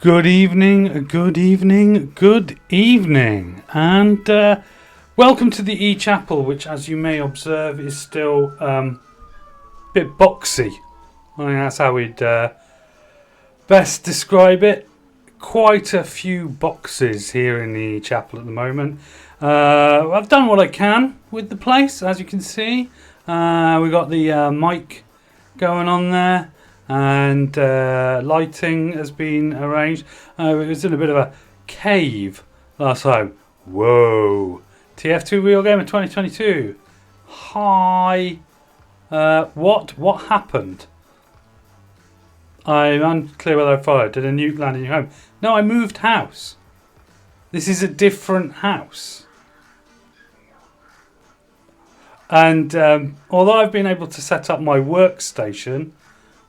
Good evening, good evening, good evening, and welcome to the E-Chapel, which, as you may observe, is still a bit boxy. I think that's how we'd best describe it. Quite a few boxes here in the E-Chapel at the moment. I've done what I can with the place, as you can see. We've got the mic going on there. And lighting has been arranged. It was in a bit of a cave last time. Whoa. TF2 Real Gamer 2022. Hi. What happened? I'm unclear whether I followed. Did a nuke land in your home? No, I moved house. This is a different house. And although I've been able to set up my workstation,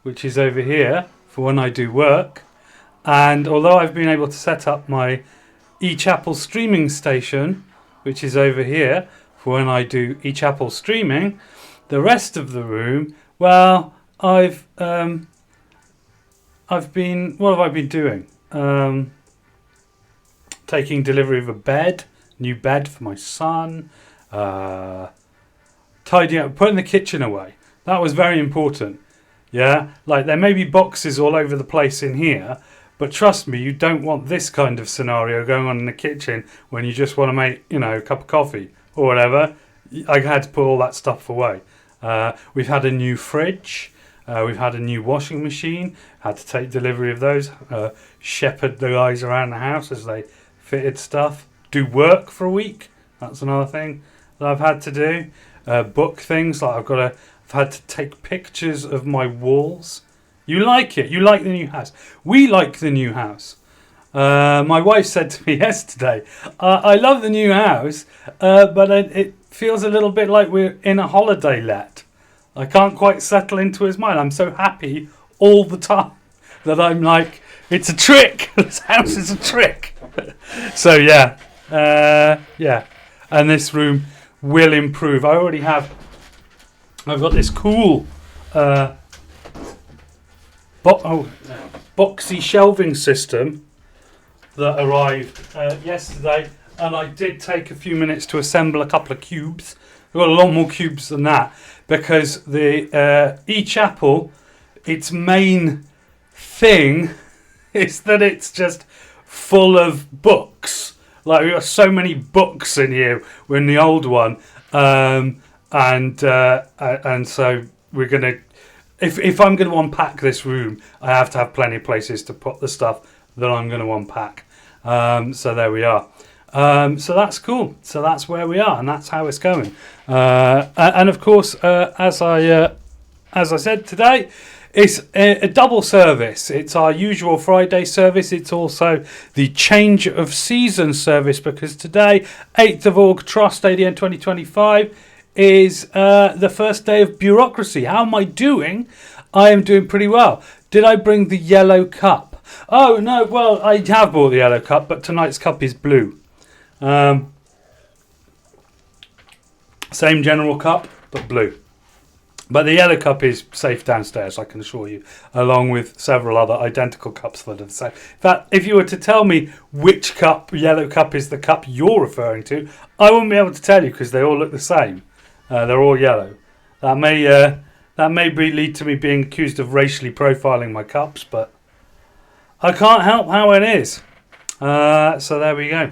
which is over here for when I do work, and although I've been able to set up my E-Chapel streaming station, which is over here for when I do E-Chapel streaming, the rest of the room, well, I've been, what have I been doing? Taking delivery of a bed, new bed for my son, tidying up, putting the kitchen away. That was very important. Yeah, like there may be boxes all over the place in here, but trust me, you don't want this kind of scenario going on in the kitchen when you just want to make, a cup of coffee or whatever. I had to put all that stuff away. We've had a new fridge. We've had a new washing machine. Had to take delivery of those. Shepherd the guys around the house as they fitted stuff. Do work for a week. That's another thing that I've had to do. Book things, like I've had to take pictures of my walls. You like it. You like the new house. We like the new house. My wife said to me yesterday, I love the new house, but it feels a little bit like we're in a holiday let. I can't quite settle into his mind. I'm so happy all the time that I'm like, it's a trick. This house is a trick. So yeah. And this room will improve. I've got this cool boxy shelving system that arrived yesterday, and I did take a few minutes to assemble a couple of cubes. I've got a lot more cubes than that because the E-Chapel, its main thing is that it's just full of books. Like, we've got so many books in here. We're in the old one. And so we're going to, if I'm going to unpack this room, I have to have plenty of places to put the stuff that I'm going to unpack. So there we are. So that's cool. So that's where we are, and that's how it's going. And of course, as I said today, It's a double service. It's our usual Friday service. It's also the change of season service, because today, 8th of August, Trust ADN 2025, is the first day of Bureaucracy. How am I doing? I am doing pretty well. Did I bring the yellow cup? Oh, no, well, I have bought the yellow cup, but tonight's cup is blue. Same general cup, but blue. But the yellow cup is safe downstairs, I can assure you, along with several other identical cups that are the same. In fact, if you were to tell me which yellow cup is the cup you're referring to, I wouldn't be able to tell you, because they all look the same. They're all yellow. That may lead to me being accused of racially profiling my cups, but I can't help how it is. So there we go.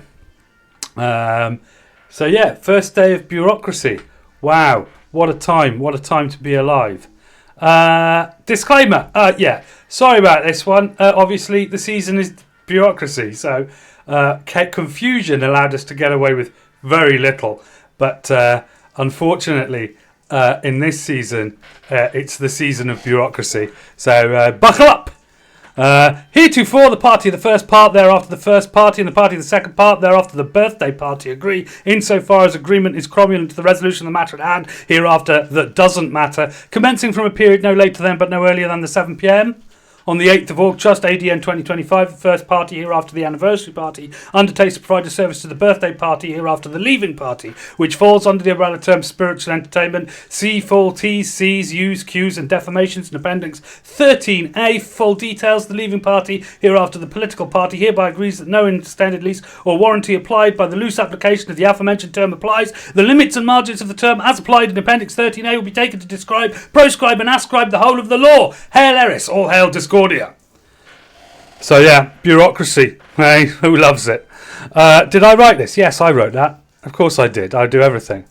So yeah, first day of Bureaucracy. Wow. What a time to be alive. Disclaimer, sorry about this one. Obviously, the season is Bureaucracy, so confusion allowed us to get away with very little. But unfortunately, in this season, it's the season of Bureaucracy. So buckle up! Heretofore the party of the first part, thereafter the first party, and the party of the second part, thereafter the birthday party agree, insofar as agreement is cromulent to the resolution of the matter at hand, hereafter that doesn't matter, commencing from a period no later than but no earlier than the 7 p.m. On the 8th of August, ADN 2025, the first party, hereafter the anniversary party, undertakes to provide a service to the birthday party, hereafter the leaving party, which falls under the umbrella term spiritual entertainment. See full T's, C's, U's, Q's and defamations in Appendix 13A. Full details. The leaving party, hereafter the political party, hereby agrees that no extended lease or warranty applied by the loose application of the aforementioned term applies. The limits and margins of the term as applied in Appendix 13A will be taken to describe, proscribe and ascribe the whole of the law. Hail Eris, all hail Discordia. So yeah, Bureaucracy. Hey, who loves it? Did I write this? Yes, I wrote that. Of course I did. I do everything.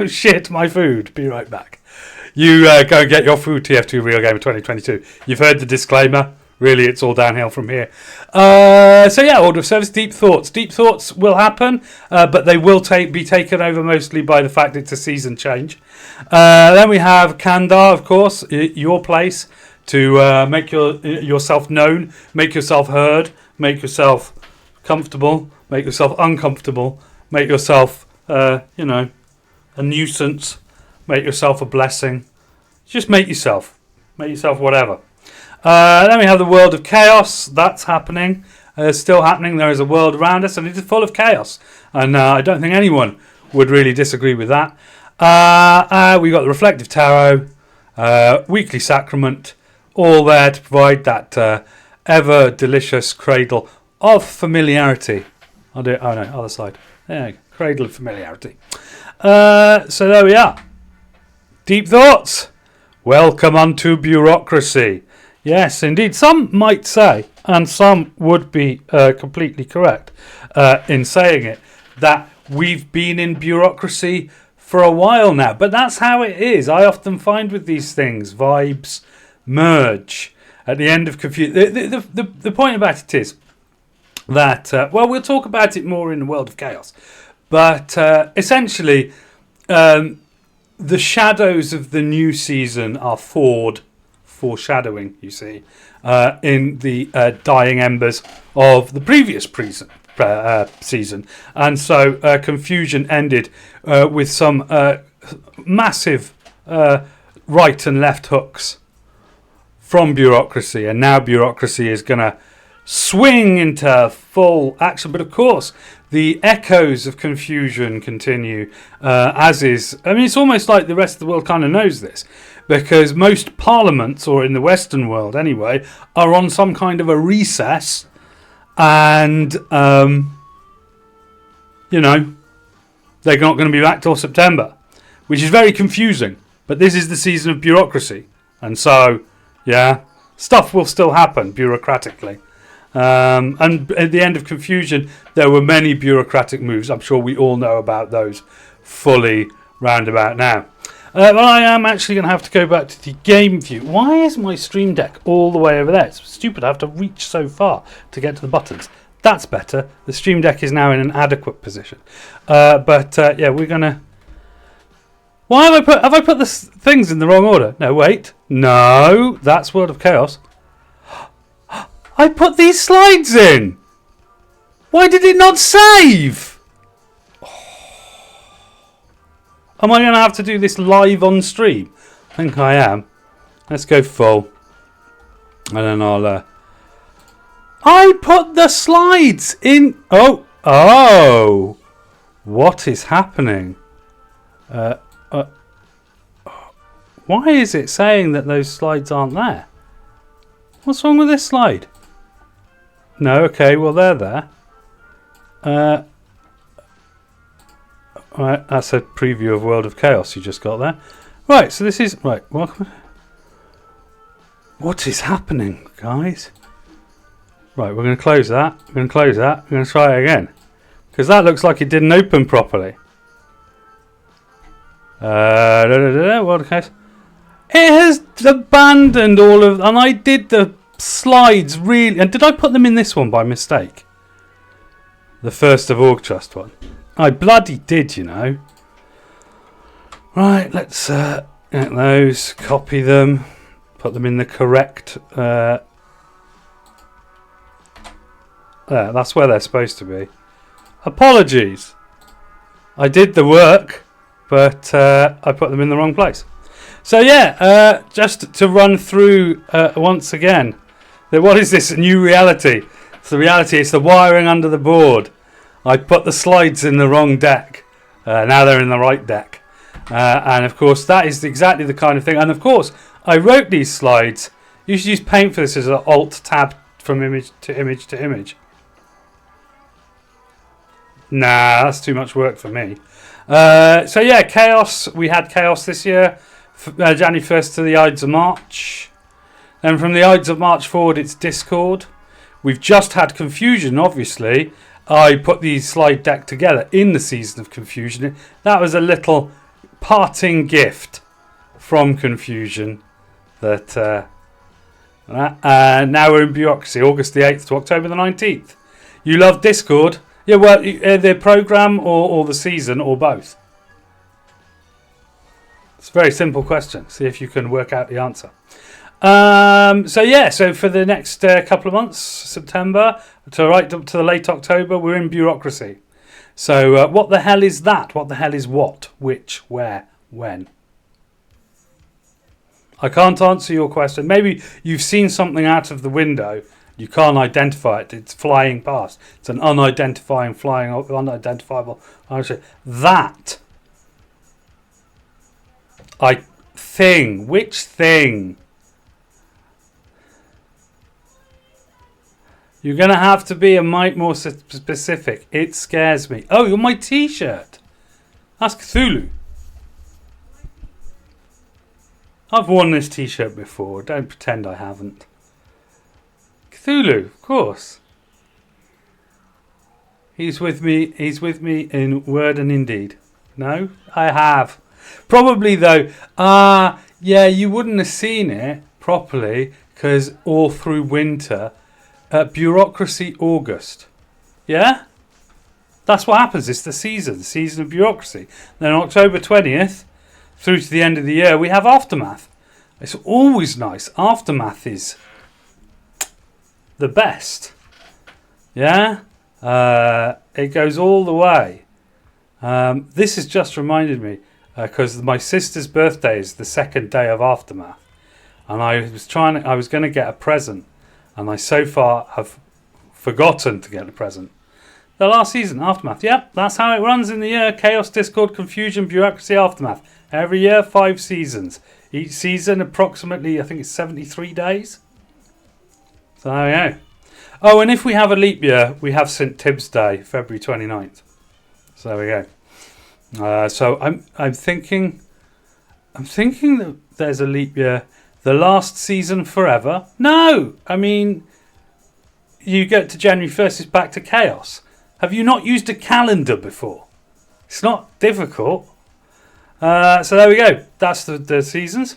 Shit, my food. Be right back. You go and get your food, TF2 Real Gamer 2022. You've heard the disclaimer. Really, it's all downhill from here. So yeah, order of service, deep thoughts. Deep thoughts will happen, but they will be taken over mostly by the fact it's a season change. Then we have Kandar, of course, your place to make yourself known, make yourself heard, make yourself comfortable, make yourself uncomfortable, make yourself, a nuisance, make yourself a blessing. Just make yourself whatever. Then we have the world of chaos. That's happening. Still happening. There is a world around us, and it is full of chaos. And I don't think anyone would really disagree with that. We've got the reflective tarot, weekly sacrament, all there to provide that ever delicious cradle of familiarity. I'll do it. Oh no, other side. There you go. Cradle of familiarity. So there we are. Deep thoughts. Welcome unto Bureaucracy. Yes, indeed. Some might say, and some would be completely correct in saying it, that we've been in Bureaucracy for a while now. But that's how it is. I often find with these things, vibes merge at the end of confusion. The point about it is that, we'll talk about it more in the world of chaos. But essentially, the shadows of the new season are foreshadowing, you see, in the dying embers of the previous season. And so confusion ended with some massive right and left hooks from Bureaucracy. And now Bureaucracy is going to swing into full action. But of course, the echoes of confusion continue, as is... I mean, it's almost like the rest of the world kind of knows this, because most parliaments, or in the Western world anyway, are on some kind of a recess, and, they're not going to be back till September, which is very confusing. But this is the season of Bureaucracy, and so, yeah, stuff will still happen bureaucratically. And at the end of confusion, there were many bureaucratic moves. I'm sure we all know about those fully roundabout now. Well, I am actually going to have to go back to the game view. Why is my Stream Deck all the way over there? It's stupid. I have to reach so far to get to the buttons. That's better. The Stream Deck is now in an adequate position. We're going to... Why have I put the things in the wrong order? No, wait. No, that's World of Chaos. I put these slides in. Why did it not save? Am I going to have to do this live on stream? I think I am. Let's go full. And then I'll... I put the slides in... Oh! What is happening? Why is it saying that those slides aren't there? What's wrong with this slide? No, okay, well they're there. Right, that's a preview of World of Chaos you just got there. Right, so this is... Right, welcome. What is happening, guys? Right, we're going to close that. We're going to close that. We're going to try it again. Because that looks like it didn't open properly. World of Chaos. It has abandoned all of... And I did the slides really... And did I put them in this one by mistake? The 1st of Org Trust one. I bloody did, you know. Right, let's get those. Copy them. Put them in the correct... that's where they're supposed to be. Apologies. I did the work, but I put them in the wrong place. So yeah, just to run through once again. What is this new reality? So the reality is the wiring under the board. I put the slides in the wrong deck. Now they're in the right deck. And of course that is exactly the kind of thing. And of course I wrote these slides. You should use Paint for this as an Alt-Tab from image to image to image. Nah, that's too much work for me. So yeah, Chaos. We had Chaos this year. January 1st to the Ides of March. Then from the Ides of March forward, it's Discord. We've just had Confusion, obviously. I put the slide deck together in the season of Confusion. That was a little parting gift from Confusion. That now we're in Bureaucracy, August the 8th to October the 19th. You love Discord? Yeah, well, the programme or the season or both? It's a very simple question. See if you can work out the answer. So for the next couple of months, September to right up to the late October, we're in Bureaucracy. So what the hell is that? What the hell is what? Which? Where? When? I can't answer your question. Maybe you've seen something out of the window. You can't identify it. It's flying past. It's an unidentifiable object. That thing. Which thing? You're going to have to be a mite more specific. It scares me. Oh, you're my T-shirt. That's Cthulhu. I've worn this T-shirt before. Don't pretend I haven't. Cthulhu, of course. He's with me in word and in deed. No, I have. Probably though. Yeah, you wouldn't have seen it properly because all through winter. Bureaucracy August. Yeah? That's what happens. It's the season of Bureaucracy. Then on October 20th through to the end of the year we have Aftermath. It's always nice. Aftermath is the best. Yeah? It goes all the way. This has just reminded me because my sister's birthday is the second day of Aftermath. And I was going to get a present. And I so far have forgotten to get a present. The last season, Aftermath. Yep, that's how it runs in the year. Chaos, Discord, Confusion, Bureaucracy, Aftermath. Every year, 5 seasons. Each season, approximately, I think it's 73 days. So there we go. Oh, and if we have a leap year, we have St. Tibb's Day, February 29th. So there we go. So I'm thinking that there's a leap year. The last season forever? No! I mean, you get to January 1st, it's back to Chaos. Have you not used a calendar before? It's not difficult. So there we go. That's the seasons.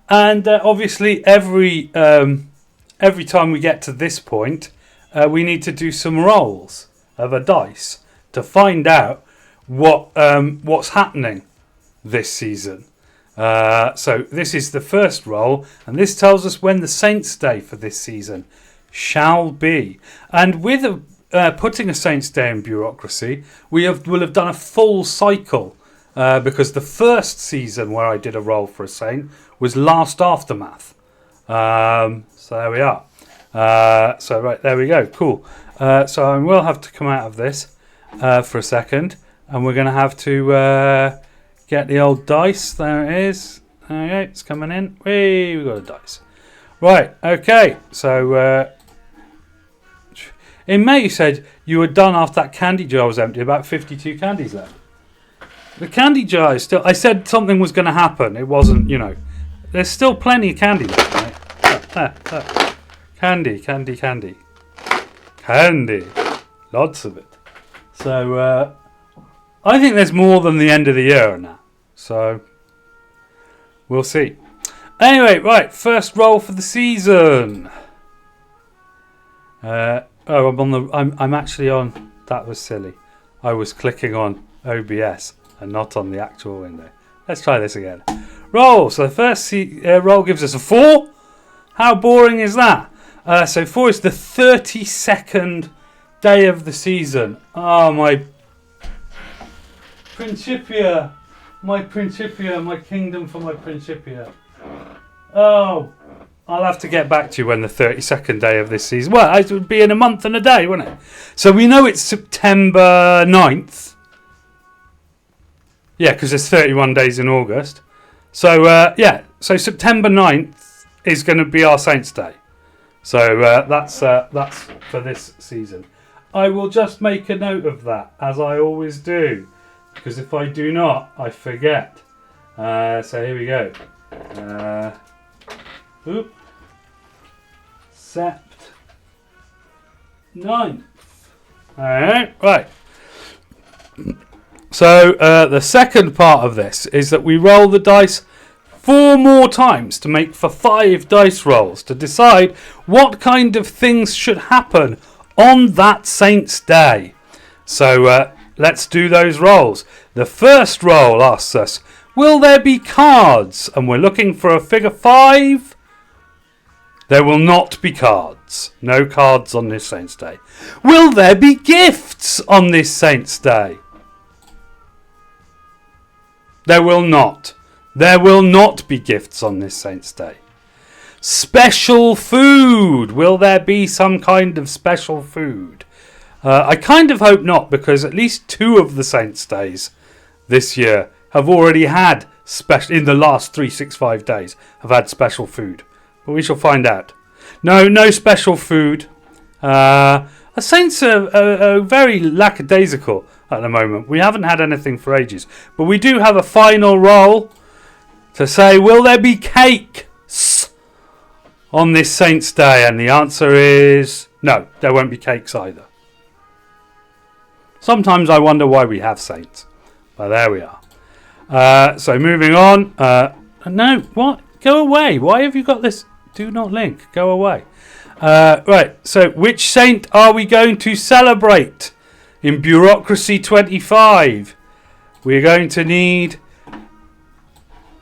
And obviously every time we get to this point, we need to do some rolls of a dice to find out what's happening. this season. So this is the first roll, and this tells us when the Saints' Day for this season shall be. And with putting a Saints' Day in Bureaucracy, will have done a full cycle, because the first season where I did a roll for a Saint was last Aftermath. So there we are. So right, there we go. Cool. So I will have to come out of this for a second, and we're going to have to get the old dice. There it is. Okay, it's coming in. Whee, we got a dice. Right, okay. So in May you said you were done after that candy jar was empty. About 52 candies left. The candy jar is still... I said something was going to happen. It wasn't, you know. There's still plenty of candy left, right? Candy, candy, candy. Candy. Lots of it. So, I think there's more than the end of the year now. So, we'll see. Anyway, right. First roll for the season. I'm actually on... That was silly. I was clicking on OBS and not on the actual window. Let's try this again. Roll. So the first roll gives us a 4. How boring is that? So 4 is the 32nd day of the season. Oh, my Principia. My Principia. My kingdom for my Principia. Oh, I'll have to get back to you when the 32nd day of this season... Well, it would be in a month and a day, wouldn't it? So we know it's September 9th. Yeah, because there's 31 days in August. So, yeah. So September 9th is going to be our Saints' Day. So that's for this season. I will just make a note of that, as I always do. Because if I do not, I forget. So here we go. Sept 9th. Alright, right. So the second part of this is that we roll the dice 4 more times to make for 5 dice rolls to decide what kind of things should happen on that Saints' Day. So let's do those rolls. The first roll asks us, will there be cards? And we're looking for a figure 5. There will not be cards. No cards on this Saints' Day. Will there be gifts on this Saints' Day? There will not. There will not be gifts on this Saints' Day. Special food. Will there be some kind of special food? I kind of hope not, because at least 2 of the Saints' Days this year have already had in the last 365 days have had special food. But we shall find out. No special food. The Saints are very lackadaisical at the moment. We haven't had anything for ages. But we do have a final roll to say, will there be cakes on this Saints' Day? And the answer is no, there won't be cakes either. Sometimes I wonder why we have saints. But there we are. So moving on. No, what? Go away. Why have you got this? Do not link. Go away. Right, so which saint are we going to celebrate in Bureaucracy 25? We're going to need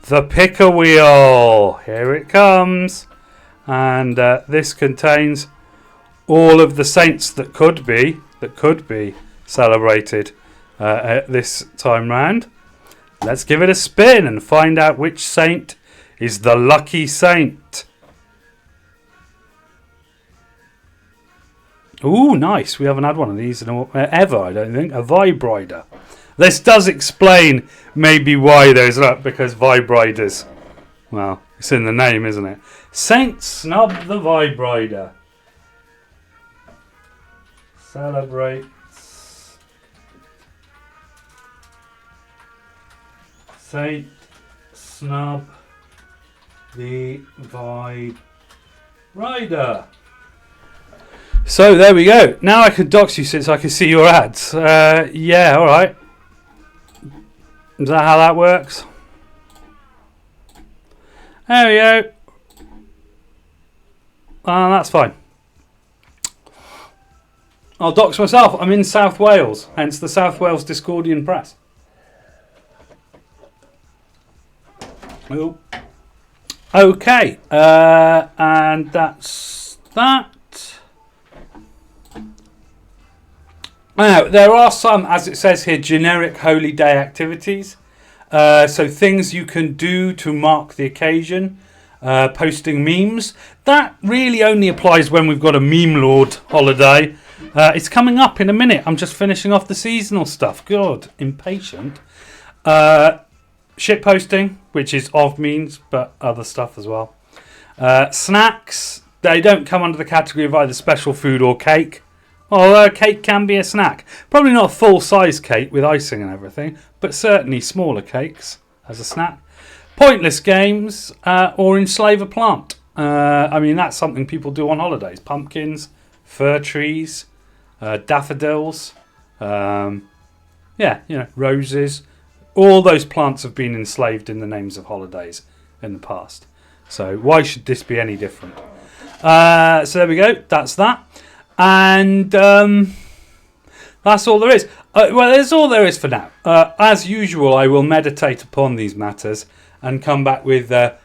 the picker wheel. Here it comes. And this contains all of the saints that could be celebrated at this time round. Let's give it a spin and find out which saint is the lucky saint. Ooh, nice. We haven't had one of these ever, I don't think. A vibrator. This does explain maybe why there's that, because vibrators. Well, it's in the name, isn't it? Saint Snub the Vibrator. Celebrates Saint Snub the Vibrator. So there we go. Now I can dox you since I can see your ads. Yeah, alright. Is that how that works? There we go. That's fine. I'll dox myself. I'm in South Wales, hence the South Wales Discordian Press. Oh. Okay, and that's that. Now, there are some, as it says here, generic holy day activities. So things you can do to mark the occasion. Posting memes. That really only applies when we've got a meme lord holiday. It's coming up in a minute. I'm just finishing off the seasonal stuff. God, impatient. Shit posting, which is of memes, but other stuff as well. Snacks. They don't come under the category of either special food or cake. Although cake can be a snack. Probably not a full-size cake with icing and everything, but certainly smaller cakes as a snack. Pointless games or enslave a plant. I mean, that's something people do on holidays. Pumpkins, fir trees, daffodils, roses. All those plants have been enslaved in the names of holidays in the past. So why should this be any different? So there we go. That's that. And that's all there is. Well, that's all there is for now. As usual, I will meditate upon these matters and come back with the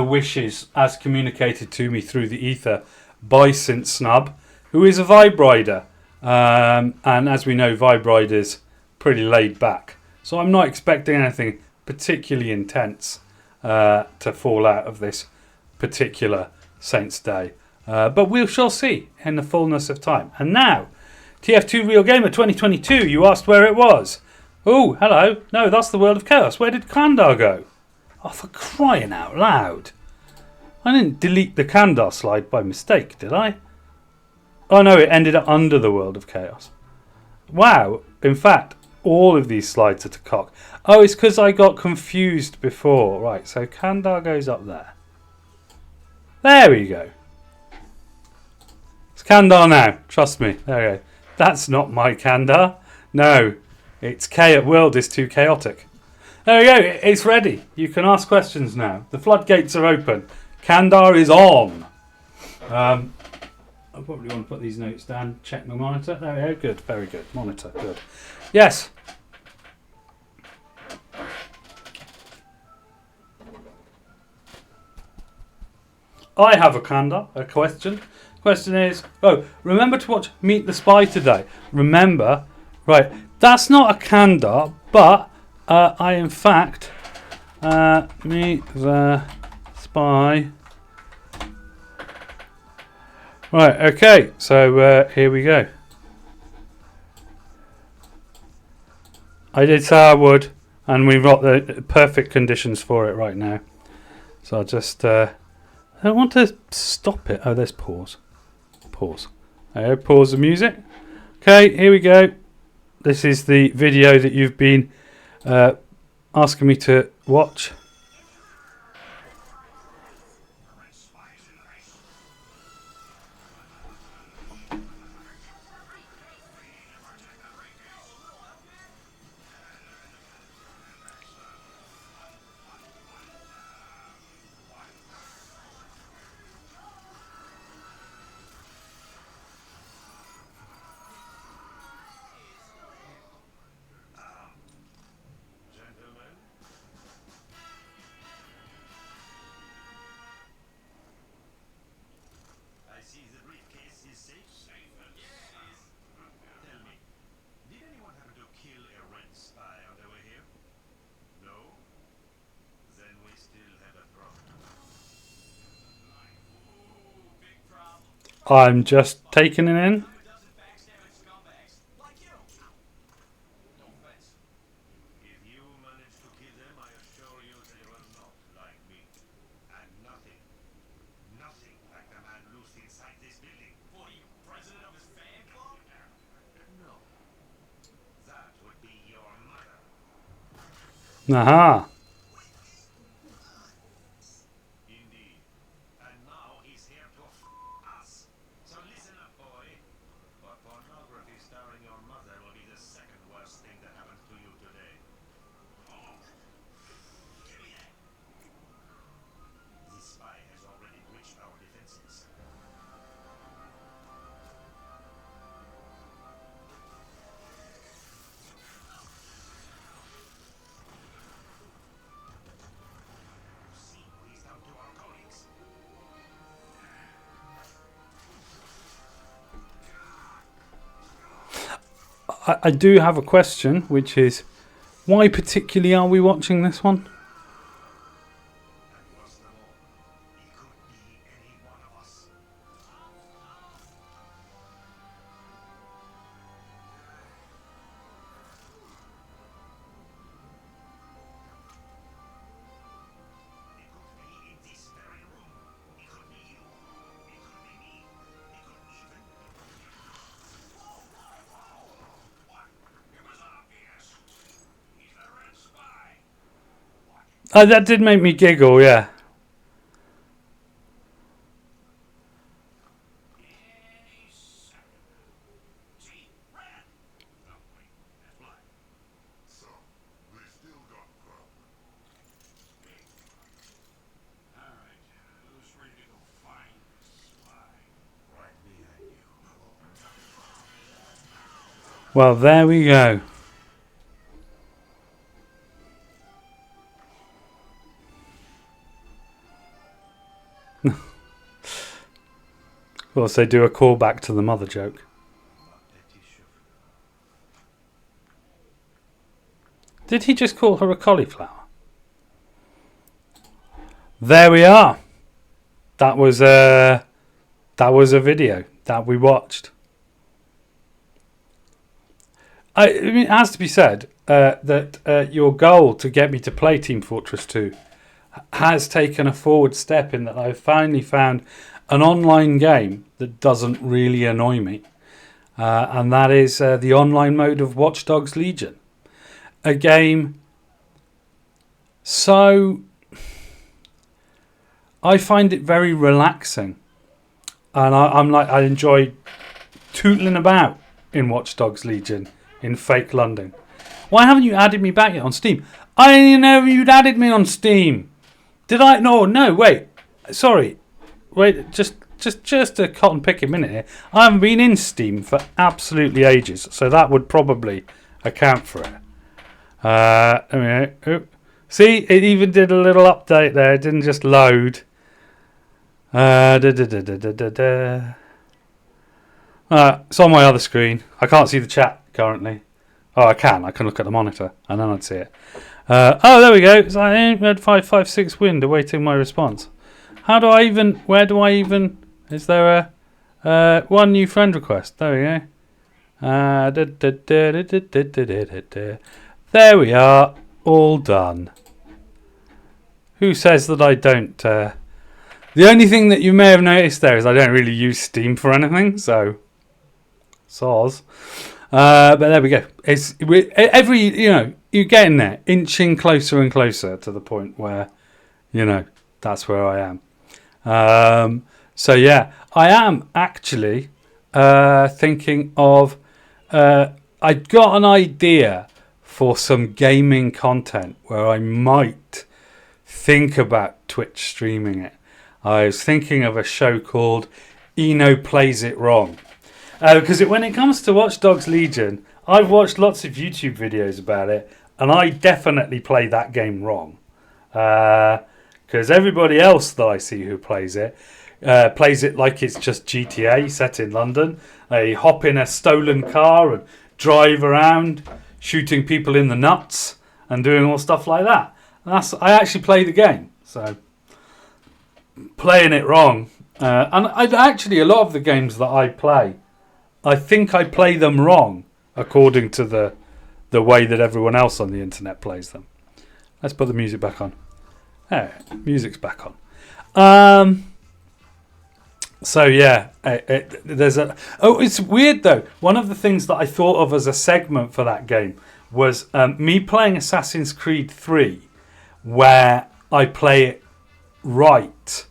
wishes as communicated to me through the ether by St Snub, who is a vibe rider. And as we know, vibe riders pretty laid back. So I'm not expecting anything particularly intense to fall out of this particular Saints' Day. But we shall see in the fullness of time. And now, TF2 Real Gamer 2022, you asked where it was. Oh, hello. No, that's the World of Chaos. Where did Kandar go? Oh, for crying out loud. I didn't delete the Kandar slide by mistake, did I? Oh no, it ended up under the World of Chaos. Wow. In fact, all of these slides are to cock. Oh, it's because I got confused before. Right, so Kandar goes up there. There we go. It's Kandar now. Trust me. There we go. That's not my Kandar. No, it's K at World is too chaotic. There we go. It's ready. You can ask questions now. The floodgates are open. Kandar is on. I probably want to put these notes down. Check my monitor. There we go. Good. Very good. Monitor. Good. Yes. I have a Kandar. A question. Question is, remember to watch Meet the Spy today. Remember, right, that's not a Kandar, but I in fact Meet the Spy. Right, okay, so here we go. I did say I would, and we've got the perfect conditions for it right now. So I'll just, I don't want to stop it. Oh, there's pause. Pause. Pause the music. Okay, here we go. This is the video that you've been asking me to watch. I'm just taking it in. Aha. I do have a question, which is, why particularly are we watching this one? Oh, that did make me giggle, yeah. Well, there we go. Of course, they do a callback to the mother joke. Did he just call her a cauliflower? There we are. That was a video that we watched. I mean, it has to be said that your goal to get me to play Team Fortress 2 has taken a forward step in that I've finally found an online game that doesn't really annoy me. And that is the online mode of Watch Dogs Legion. A game so... I find it very relaxing. And I enjoy tootling about in Watch Dogs Legion in fake London. Why haven't you added me back yet on Steam? I didn't know you'd added me on Steam. Did I? No, wait. Sorry. Wait, just a cotton picking minute here. I haven't been in Steam for absolutely ages, so that would probably account for it. See, it even did a little update there. It didn't just load. It's on my other screen. I can't see the chat currently. Oh, I can look at the monitor and then I'd see it. There we go. It's like red 556 wind awaiting my response. Where do I even, is there a one new friend request? There we go. There we are, all done. Who says that I don't? The only thing that you may have noticed there is I don't really use Steam for anything, so soz. But there we go. You're getting there, inching closer and closer to the point where, that's where I am. So yeah, I am actually thinking of. I got an idea for some gaming content where I might think about Twitch streaming it. I was thinking of a show called Eno Plays It Wrong. Because when it comes to Watch Dogs Legion, I've watched lots of YouTube videos about it, and I definitely play that game wrong. Because everybody else that I see who plays it like it's just GTA set in London. They hop in a stolen car and drive around, shooting people in the nuts and doing all stuff like that. I actually play the game, so playing it wrong. And a lot of the games that I play, I think I play them wrong according to the way that everyone else on the internet plays them. Let's put the music back on. There, music's back on. So yeah, it's weird though. One of the things that I thought of as a segment for that game was me playing Assassin's Creed 3, where I play it right.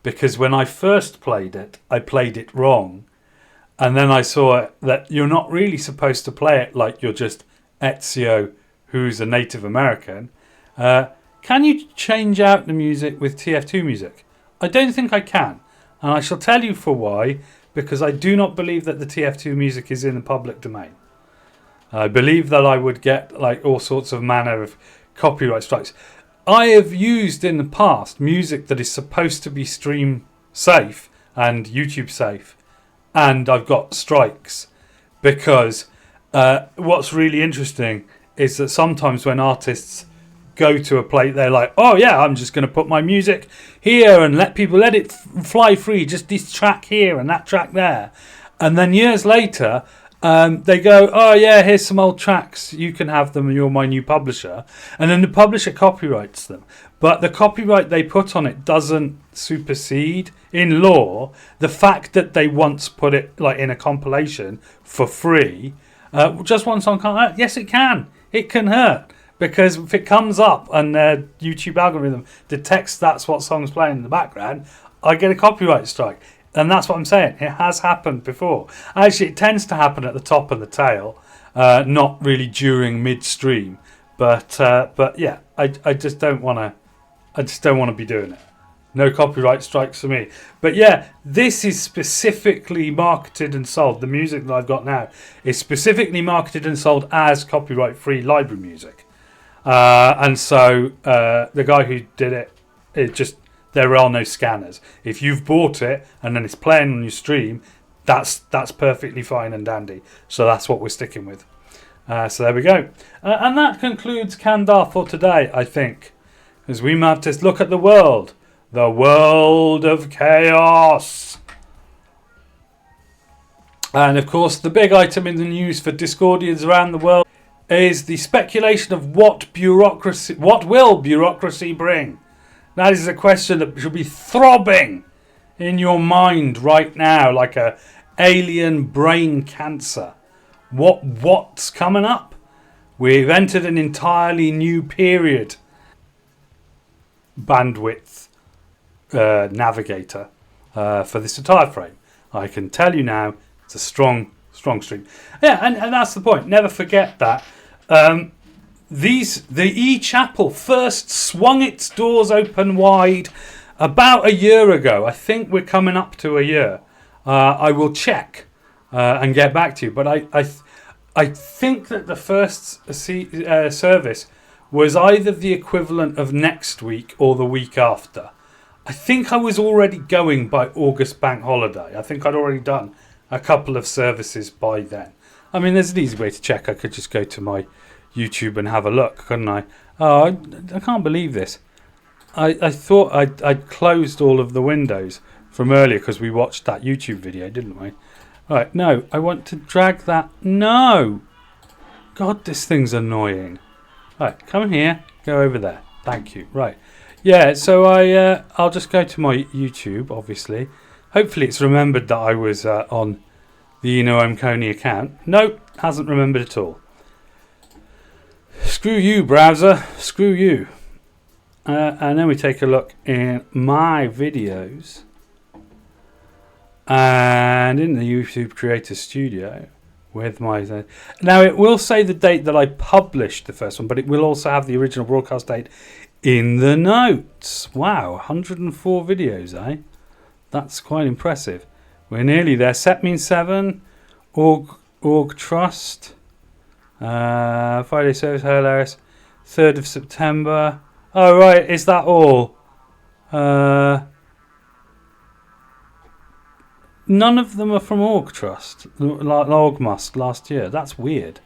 Because when I first played it, I played it wrong. And then I saw that you're not really supposed to play it like you're just Ezio, who's a Native American. Can you change out the music with TF2 music? I don't think I can. And I shall tell you for why. Because I do not believe that the TF2 music is in the public domain. I believe that I would get like all sorts of manner of copyright strikes. I have used in the past music that is supposed to be stream safe and YouTube safe, and I've got strikes because what's really interesting is that sometimes when artists go to a place, they're like, oh yeah, I'm just going to put my music here and let it fly free, just this track here and that track there. And then years later, they go, oh yeah, here's some old tracks, you can have them, you're my new publisher. And then the publisher copyrights them. But the copyright they put on it doesn't supersede, in law, the fact that they once put it like in a compilation for free. Just one song can't hurt. Yes, it can. It can hurt. Because if it comes up and the YouTube algorithm detects that's what song's playing in the background, I get a copyright strike. And that's what I'm saying. It has happened before. Actually, it tends to happen at the top and the tail, not really during midstream. But yeah, I just don't want to. I just don't want to be doing it. No copyright strikes for me. But yeah, this is specifically marketed and sold. The music that I've got now is specifically marketed and sold as copyright-free library music. And so the guy who did it just, there are no scanners. If you've bought it and then it's playing on your stream, that's perfectly fine and dandy. So that's what we're sticking with. So there we go. And that concludes Kandar for today, I think. As we might just look at the world of chaos. And of course, the big item in the news for Discordians around the world is the speculation of what will bureaucracy bring? That is a question that should be throbbing in your mind right now, like a alien brain cancer. What's coming up? We've entered an entirely new period. Bandwidth navigator for this entire frame. I can tell you now, it's a strong stream. Yeah, and that's the point. Never forget that. The eChapel first swung its doors open wide about a year ago. I think we're coming up to a year. I will check and get back to you. But I think that the first service was either the equivalent of next week or the week after. I think I was already going by August bank holiday. I think I'd already done a couple of services by then. I mean, there's an easy way to check. I could just go to my YouTube and have a look, couldn't I? Oh, I can't believe this. I thought I'd closed all of the windows from earlier because we watched that YouTube video, didn't we? Right, no, I want to drag that. No! God, this thing's annoying. Right, come here, go over there. Thank you. Right. Yeah, so I'll just go to my YouTube, obviously. Hopefully it's remembered that I was on the Eno M Koney account. Nope, hasn't remembered at all. Screw you, browser. Screw you. And then we take a look in my videos. And in the YouTube Creator Studio with my... Now, it will say the date that I published the first one, but it will also have the original broadcast date in the notes. Wow, 104 videos, eh? That's quite impressive. We're nearly there. Set means 7. Org Trust. Friday service, Eris. 3rd of September. Oh, right. Is that all? None of them are from Org Trust. Orgmust last year. That's weird.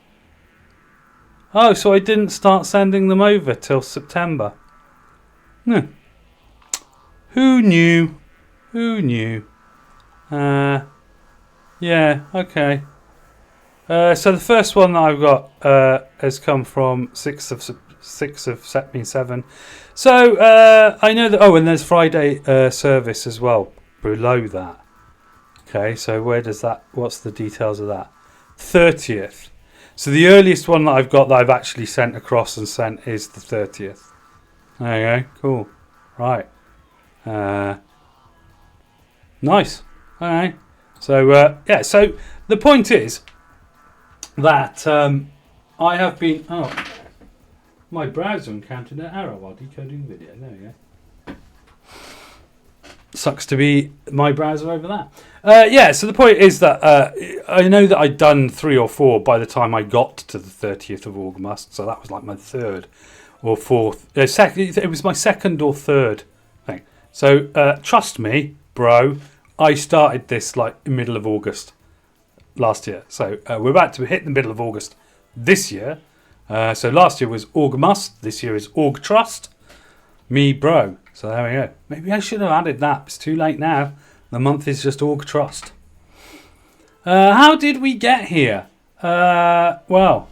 Oh, so I didn't start sending them over till September. No. Who knew? Who knew? Yeah, okay. So the first one that I've got has come from 6th of September 7. So I know that. Oh, and there's Friday service as well below that. Okay, so where does that? What's the details of that? 30th. So the earliest one that I've got that I've actually sent across and sent is the 30th. There you go. Cool. Right. Nice. All right. So yeah. So the point is that I have been. Oh, my browser encountered an error while decoding the video. There we go. Sucks to be my browser over that. Yeah, so the point is that I know that I'd done 3 or 4 by the time I got to the 30th of August, so that was like my 3rd or 4th. It was my 2nd or 3rd thing. So trust me, bro, I started this like middle of August. last year. So we're about to hit the middle of August this year. So last year was Augmust. This year is Augtrust. Me bro. So there we go. Maybe I should have added that. It's too late now. The month is just Augtrust. How did we get here? Well,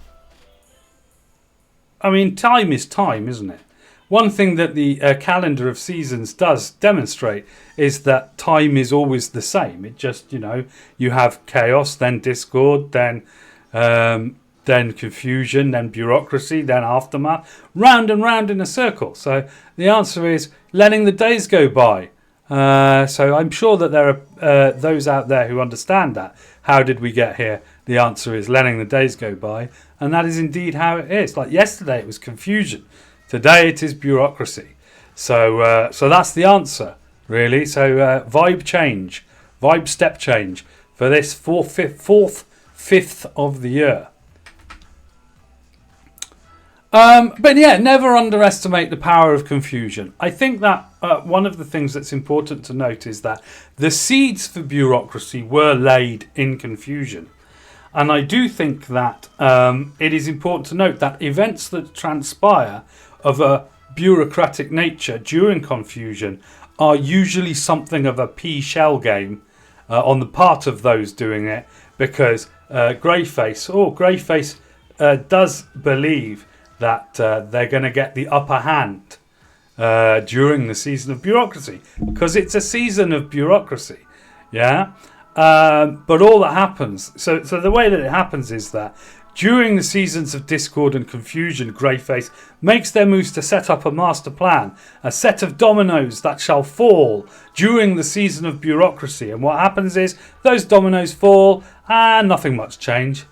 I mean, time is time, isn't it? One thing that the calendar of seasons does demonstrate is that time is always the same. It just, you have chaos, then discord, then confusion, then bureaucracy, then aftermath, round and round in a circle. So the answer is letting the days go by. So I'm sure that there are those out there who understand that. How did we get here? The answer is letting the days go by. And that is indeed how it is. Like yesterday it was confusion. Today it is bureaucracy. So that's the answer, really. So vibe change, vibe step change for this fifth of the year. But yeah, never underestimate the power of confusion. I think that one of the things that's important to note is that the seeds for bureaucracy were laid in confusion. And I do think that it is important to note that events that transpire of a bureaucratic nature during confusion are usually something of a pea shell game on the part of those doing it, because Greyface does believe that they're going to get the upper hand during the season of bureaucracy, because it's a season of bureaucracy. Yeah. But all that happens, so the way that it happens is that during the seasons of discord and confusion, Greyface makes their moves to set up a master plan, a set of dominoes that shall fall during the season of bureaucracy. And what happens is those dominoes fall and nothing much change.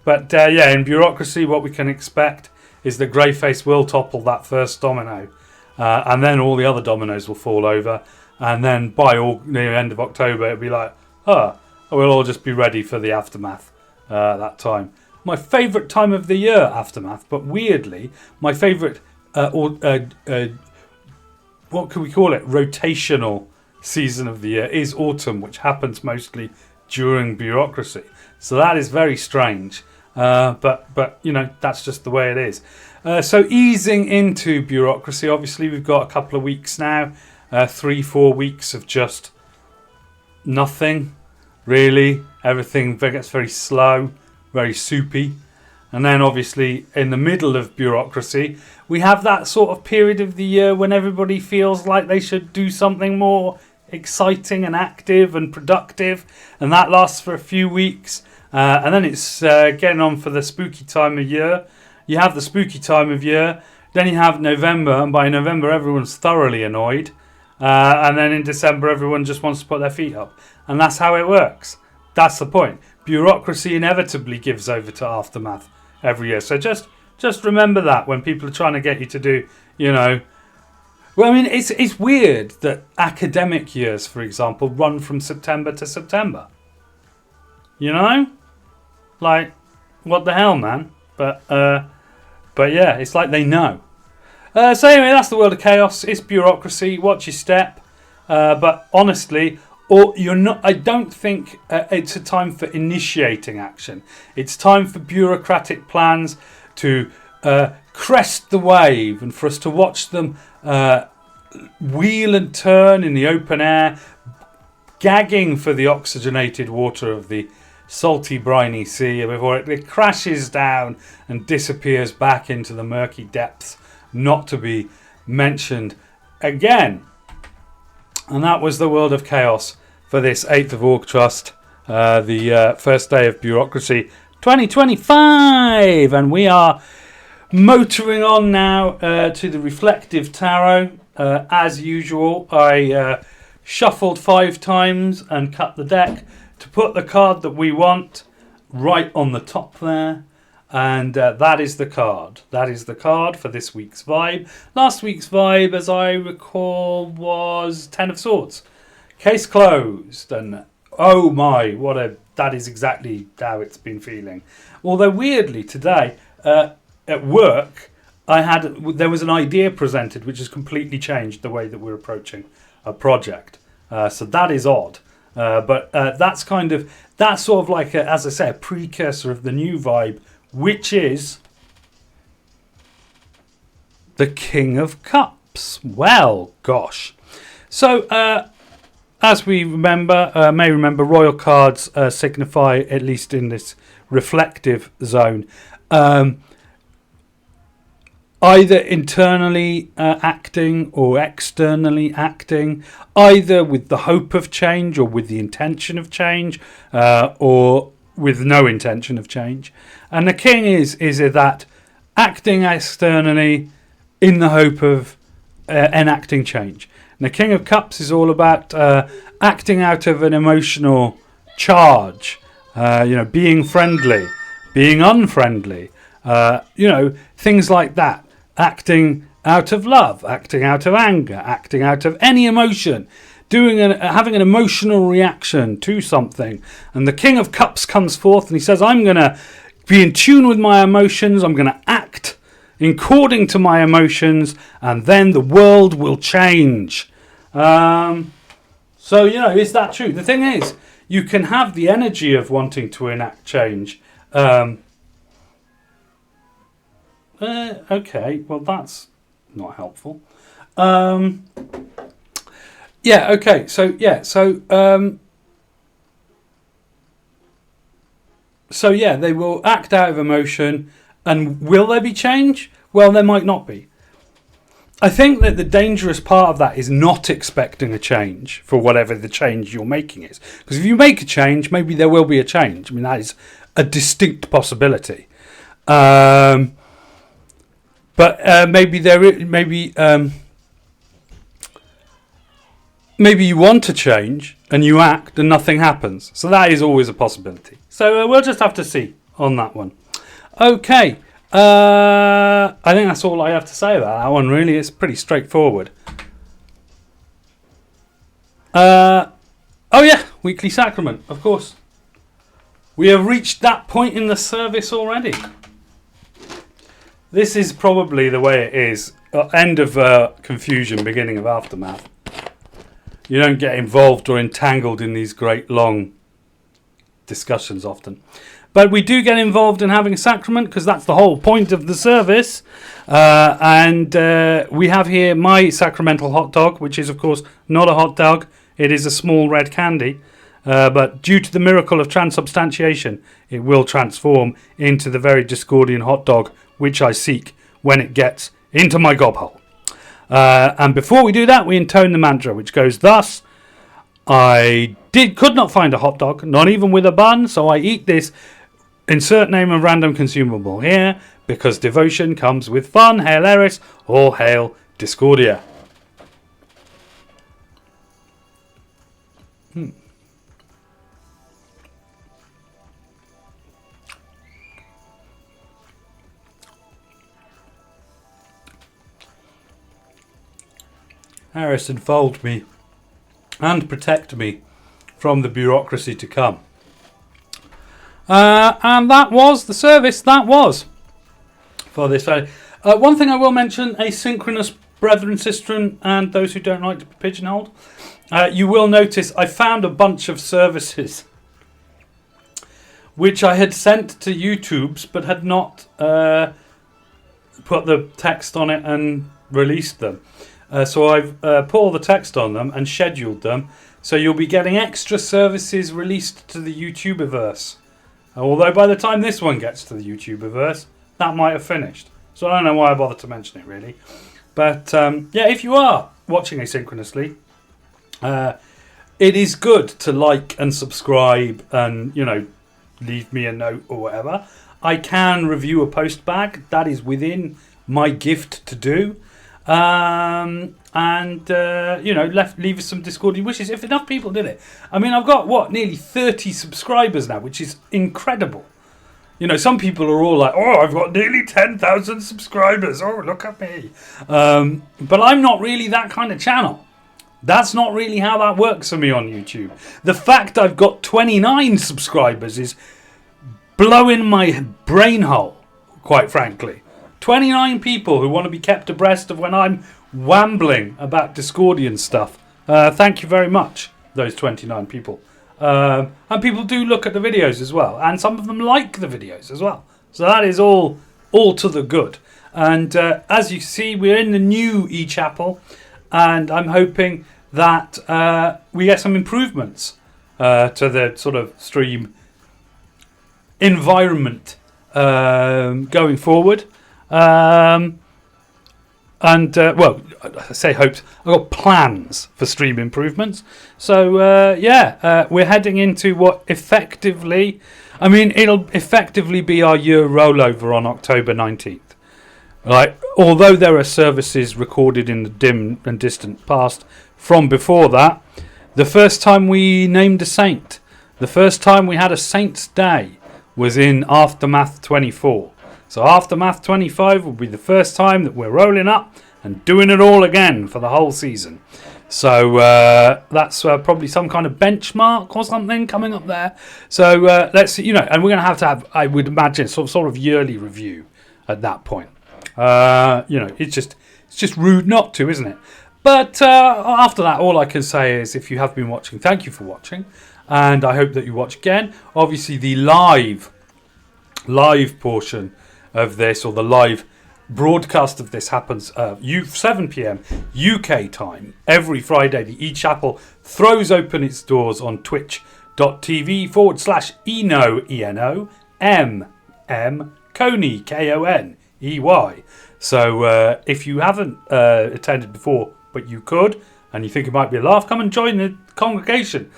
But in bureaucracy, what we can expect is that Greyface will topple that first domino, and then all the other dominoes will fall over. And then by the end of October, it'll be like, we'll all just be ready for the aftermath that time. My favourite time of the year, aftermath, but weirdly, my favourite, what can we call it, rotational season of the year is autumn, which happens mostly during bureaucracy. So that is very strange, but that's just the way it is. So easing into bureaucracy, obviously we've got a couple of weeks now, 3-4 weeks of just nothing. Really, everything gets very slow, very soupy. And then obviously in the middle of bureaucracy, we have that sort of period of the year when everybody feels like they should do something more exciting and active and productive. And that lasts for a few weeks. And then it's getting on for the spooky time of year. You have the spooky time of year. Then you have November. And by November, everyone's thoroughly annoyed. And then in December, everyone just wants to put their feet up. And that's how it works. That's the point. Bureaucracy inevitably gives over to aftermath every year. So just remember that when people are trying to get you to do, Well, I mean, it's weird that academic years, for example, run from September to September. Like, what the hell, man? But yeah, it's like they know. So anyway, that's the world of chaos. It's bureaucracy. Watch your step. But honestly, I don't think it's a time for initiating action. It's time for bureaucratic plans to crest the wave and for us to watch them wheel and turn in the open air, gagging for the oxygenated water of the salty, briny sea before it crashes down and disappears back into the murky depths, not to be mentioned again. And that was the world of chaos for this 8th of August, the first day of bureaucracy 2025. And we are motoring on now to the reflective tarot. As usual, I shuffled 5 times and cut the deck to put the card that we want right on the top there. And that is the card. That is the card for this week's vibe. Last week's vibe, as I recall, was 10 of Swords. Case closed. And oh my, that is exactly how it's been feeling. Although weirdly today, at work, there was an idea presented which has completely changed the way that we're approaching a project. So that is odd. But that's sort of like, as I say, a precursor of the new vibe, which is the King of Cups. Well, gosh. So, as we may remember, royal cards signify, at least in this reflective zone, either internally acting or externally acting, either with the hope of change or with the intention of change, or with no intention of change. And the king is that acting externally in the hope of enacting change. And the King of Cups is all about acting out of an emotional charge, being friendly, being unfriendly, things like that. Acting out of love, acting out of anger, acting out of any emotion, having an emotional reaction to something. And the King of Cups comes forth and he says, I'm going to be in tune with my emotions, I'm going to act according to my emotions, and then the world will change. So, is that true? The thing is, you can have the energy of wanting to enact change. Okay, well, that's not helpful. They will act out of emotion, and will there be change? Well, there might not be. I think that the dangerous part of that is not expecting a change for whatever the change you're making is. Because if you make a change, maybe there will be a change. I mean, that is a distinct possibility. But maybe you want to change and you act and nothing happens. So that is always a possibility. So we'll just have to see on that one. Okay. I think that's all I have to say about that one, really. It's pretty straightforward. Weekly sacrament, of course. We have reached that point in the service already. This is probably the way it is. End of confusion, beginning of aftermath. You don't get involved or entangled in these great long discussions often. But we do get involved in having a sacrament because that's the whole point of the service. And we have here my sacramental hot dog, which is, of course, not a hot dog. It is a small red candy. But due to the miracle of transubstantiation, it will transform into the very Discordian hot dog, which I seek when it gets into my gobhole. And before we do that, we intone the mantra, which goes thus. Could not find a hot dog, not even with a bun, so I eat this. Insert name of random consumable here, because devotion comes with fun. Hail Eris, all hail Discordia. Eris, enfold me and protect me from the bureaucracy to come. And that was the service. That was for this Friday. One thing I will mention, asynchronous brethren, sistren, and those who don't like to be pigeonholed. You will notice I found a bunch of services which I had sent to YouTube's but had not put the text on it and released them. So I've put all the text on them and scheduled them. So you'll be getting extra services released to the YouTuberverse. Although by the time this one gets to the YouTuberverse, that might have finished. So I don't know why I bothered to mention it, really. But if you are watching asynchronously, it is good to like and subscribe and, leave me a note or whatever. I can review a post bag. That is within my gift to do. Leave us some Discordian wishes if enough people did it. I mean, I've got nearly 30 subscribers now, which is incredible. Some people are all like, "Oh, I've got nearly 10,000 subscribers. Oh, look at me." But I'm not really that kind of channel. That's not really how that works for me on YouTube. The fact I've got 29 subscribers is blowing my brain hole, quite frankly. 29 people who want to be kept abreast of when I'm wambling about Discordian stuff. Thank you very much. those 29 people. And people do look at the videos as well, and some of them like the videos as well. So that is all to the good. And as you see, we're in the new eChapel, and I'm hoping that we get some improvements to the sort of stream environment going forward. Well, I say hopes. I've got plans for stream improvements. So, we're heading into what effectively... it'll effectively be our year rollover on October 19th. Right? Although there are services recorded in the dim and distant past from before that, the first time we named a saint, the first time we had a Saint's Day was in Aftermath 24. So Aftermath 25 will be the first time that we're rolling up and doing it all again for the whole season. So that's probably some kind of benchmark or something coming up there. So let's see, and we're going to have, I would imagine, sort of yearly review at that point. It's just rude not to, isn't it? But after that, all I can say is, if you have been watching, thank you for watching, and I hope that you watch again. Obviously, the live portion of this, or the live broadcast of this, happens 7 p.m. UK time every Friday. The eChapel throws open its doors on twitch.tv/Eno M Koney Koney. So if you haven't attended before, but you could, and you think it might be a laugh, come and join the congregation.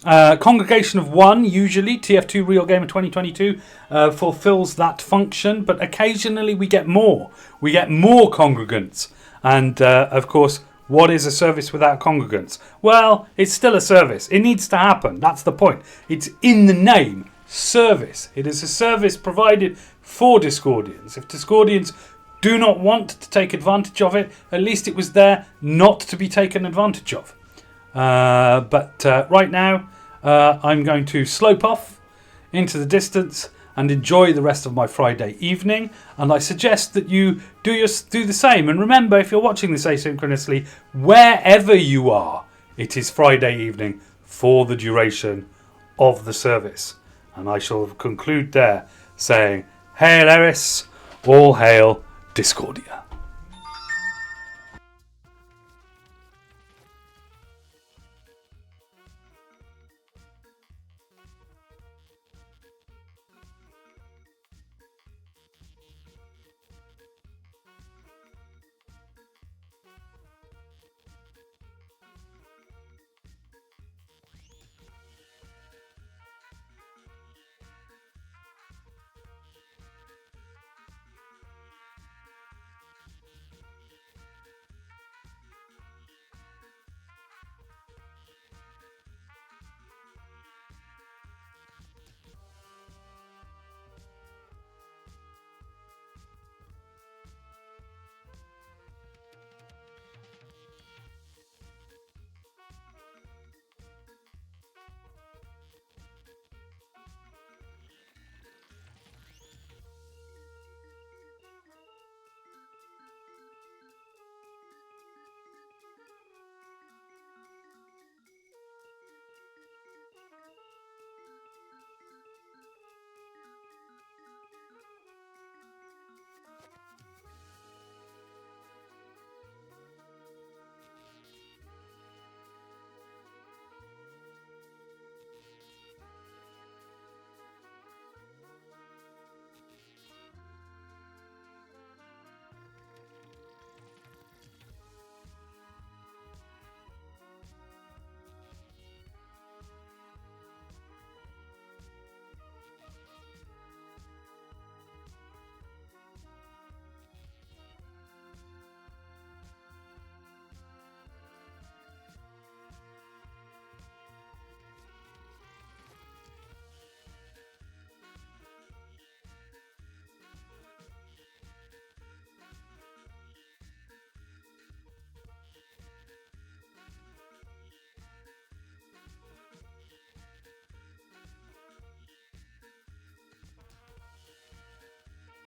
Congregation of one, usually TF2 Real Gamer 2022 fulfills that function, but occasionally we get more. We get more congregants, and of course, what is a service without congregants? Well, it's still a service. It needs to happen. That's the point. It's in the name, service. It is a service provided for Discordians. If Discordians do not want to take advantage of it, at least it was there not to be taken advantage of. But right now, I'm going to slope off into the distance and enjoy the rest of my Friday evening. And I suggest that you do the same. And remember, if you're watching this asynchronously, wherever you are, it is Friday evening for the duration of the service. And I shall conclude there saying, Hail Eris, all hail Discordia.